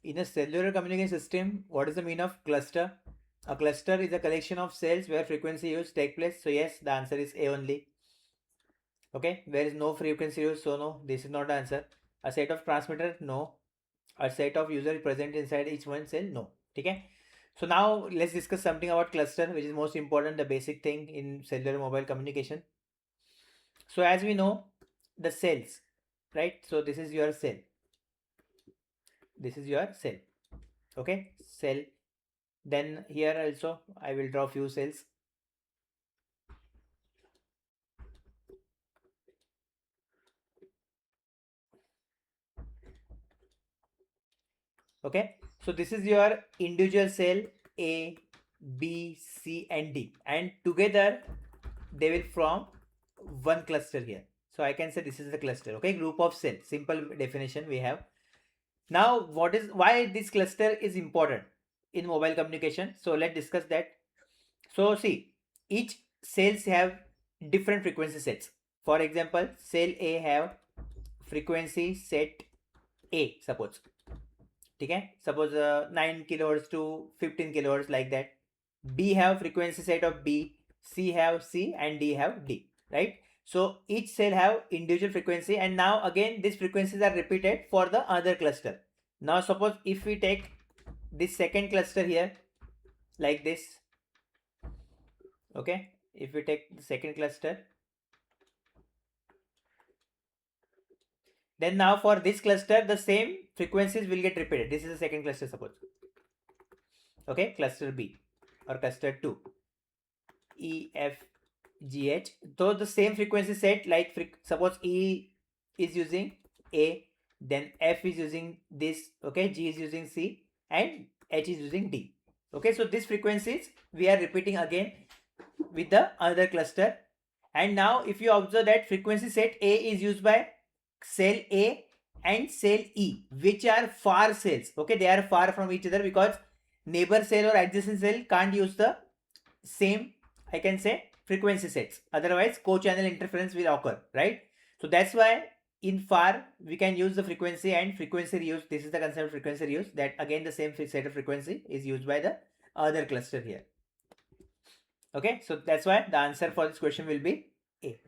in a cellular communication system, what is the meaning of cluster? A cluster is a collection of cells where frequency use take place. So yes, the answer is A only. Okay, there is no frequency use, so no, this is not the answer. A set of transmitter, no. A set of user present inside each one cell, no. Okay. So now let's discuss something about cluster, which is most important, the basic thing in cellular mobile communication. So as we know, the cells, right? So this is your cell. This is your cell. Okay, cell. Then here also I will draw few cells. Okay, so this is your individual cell A, B, C and D, and together they will form one cluster here. So I can say this is the cluster. Okay, group of cells. Simple definition we have. Now why this cluster is important in mobile communication? So let's discuss that. So see, each cells have different frequency sets. For example, cell A have frequency set A, suppose. Okay, suppose 9 kilohertz to 15 kilohertz, like that. B have frequency set of B, C have C and D have D, right? So each cell have individual frequency, and now again these frequencies are repeated for the other cluster. Now suppose if we take this second cluster here like this. Okay, if we take the second cluster, then now for this cluster the same frequencies will get repeated. This is the second cluster, suppose. Okay, cluster B or cluster 2, E, F, G, H. So the same frequency set, like suppose E is using A, then F is using this, okay, G is using C and H is using D. Okay, so these frequencies we are repeating again with the other cluster. And now if you observe that frequency set A is used by cell A and cell E, which are far cells. Okay, they are far from each other because neighbor cell or adjacent cell can't use the same, I can say, frequency sets. Otherwise, co-channel interference will occur, right? So that's why in far we can use the frequency and frequency reuse. This is the concept of frequency reuse, that again the same set of frequency is used by the other cluster here. Okay, so that's why the answer for this question will be A.